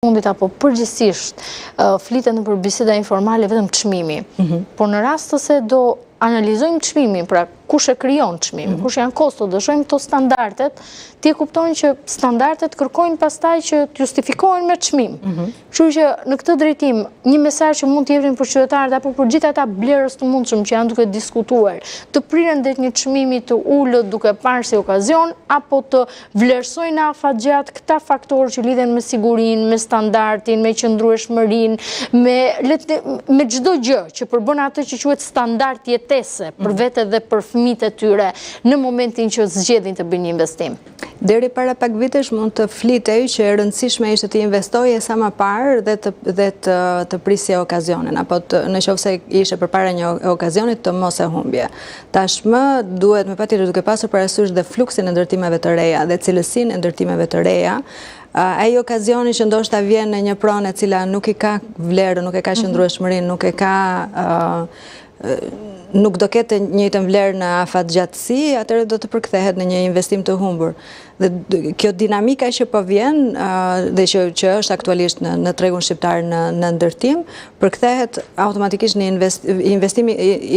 fundit apo përgjithsisht flitet në për biseda informale vetëm çmimi. Por në rast se do analizojmë çmimin, pra kush e krijon çmimin, kush janë kostot, do shohim këto standardet, ti e kupton që standardet kërkojnë pastaj që të justifikohen me çmim. Kështu që në këtë drejtim, një mesazh që mund të jepim për qytetarët apo për gjithë ata blerës të mundshëm që janë duke diskutuar, të priren drejt një çmimi të ulët duke parë si okazion apo të vlerësojnë afatgjat këta faktorë që lidhen me sigurinë, me standardin, me qëndrueshmërinë, me çdo gjë që përbën atë që quhet standard jetese për vete dhe për fëmijët e tyre në momentin që zgjedhin të bëjnë një investim. Deri para pak vitesh mund të flitej që e rëndësishme ishte të investoje sa më parë dhe të prisje okazionin, apo nëse ishe përpara një okazionit të mos e humbje. Tashmë duhet me patjetër duke pasur parasysh dhe fluksin e ndërtimeve të reja dhe cilësinë e ndërtimeve të reja. Ai okazioni që ndoshta vjen në një pronë e cila nuk i ka vlerë, nuk e ka qëndrueshmërinë, nuk do ketë njëjtën vlerë në afatgjatësi, atëherë do të përkthehet në një investim të humbur. Dhe kjo dinamika që po vjen dhe që është aktualisht në tregun shqiptar në ndërtim, përkthehet automatikisht në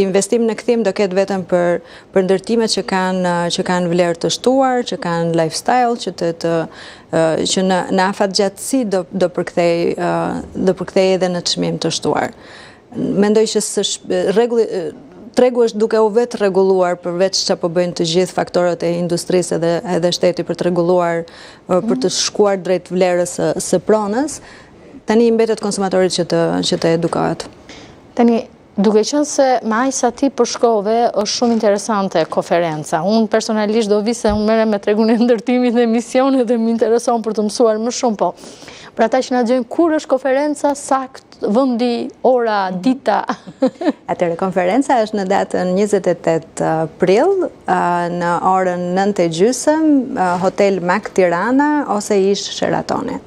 investim në kthim do ketë vetëm për ndërtimet që kanë vlerë të shtuar, që kanë lifestyle, që në afatgjatësi do përkthej edhe në çmim të shtuar. Mendoj që tregu është duke u vetë rregulluar përveç që po bëjnë të gjithë faktorët e industrisë edhe shteti për të rregulluar, për të shkuar drejt vlerës së pronës, tani mbetet konsumatorit që të edukohet. Tani, duke qenë se me aq sa ti përshkove, është shumë interesante konferenca. Unë personalisht do vi se unë merrem me tregun e ndërtimit në emisione dhe më intereson për të mësuar më shumë, po. Për ata që na dëgjojnë, kur është konferenca sakt, vendi, ora, dita? Atëherë konferenca është në datën 28 prill, në orën 9:30, Hotel Mac Tirana ose ish Sheratoni.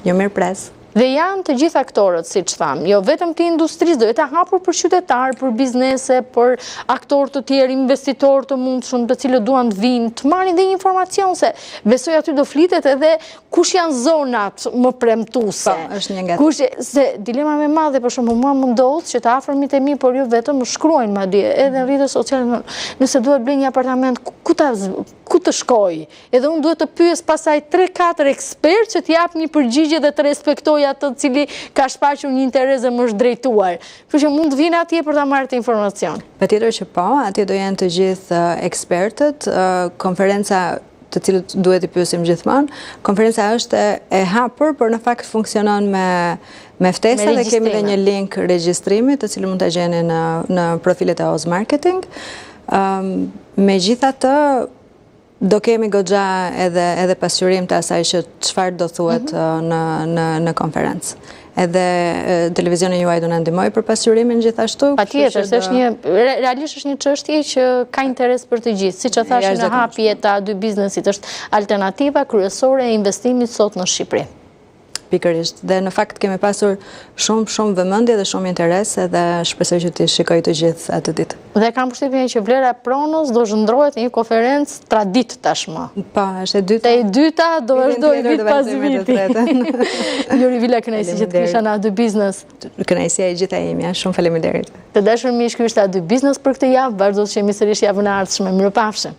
Ju mirëpres. Dhe janë të gjithë aktorët, siç tham, jo vetëm të industrisë, do jetë hapur për qytetarë, për biznese, për aktorë të tjerë, investitorë të mundshëm, të cilët duan të vinë, të marrin dhe një informacion se besoj aty do flitet edhe kush janë zonat më premtuese. Po, është një nga. Se dilema më e madhe për shembull mua më ndodh që të afërmit e mi, por jo vetëm më shkruajnë madje edhe në rrjetet sociale, nëse duhet blej një apartament, ku të shkoj? Edhe unë duhet të pyes pasaj 3-4 ekspertë që t'jap një përgjigje dhe të respektoj atë cili ka shfaqur një interes dhe më është drejtuar. Kështu që mund të vinë atje për ta marrë të informacion. Patjetër që po, atje do janë të gjithë ekspertët, konferenca të cilët duhet i pyesim gjithmonë. Konferenca është e hapur, por në fakt funksionon me ftesa dhe kemi dhe një link regjistrimi, të cilën mund ta gjeni në profilet e Oz Marketing. Megjithatë, do kemi goxha edhe pasqyrim të asaj që çfarë do thuhet në konferencë. Edhe televizioni juaj do na ndihmoj për pasqyrimin gjithashtu. Patjetër, se realisht është një çështje që ka interes për të gjithë. Siç e thashë në hapje të A2 Biznesit, është alternativa kryesore e investimit sot në Shqipëri. Pikërisht. Dhe në fakt kemi pasur shumë vëmendje dhe shumë interes edhe shpresoj që ti shikoj të gjithë atë ditë. Dhe kam përshtypjen që vlera e pronës do zhndrohet në një konferencë tradit tashmë. Po, është e dyta. Te e dyta do vazhdoj vit pas viti. Lori Vila, kënaqësi që të kisha në A2 Business. Kënaqësia e gjitha ime, shumë faleminderit. Të dashur miq, ky është A2 Business për këtë javë, vazhdo të jemi sërish javën e ardhshme. Mirupafshim.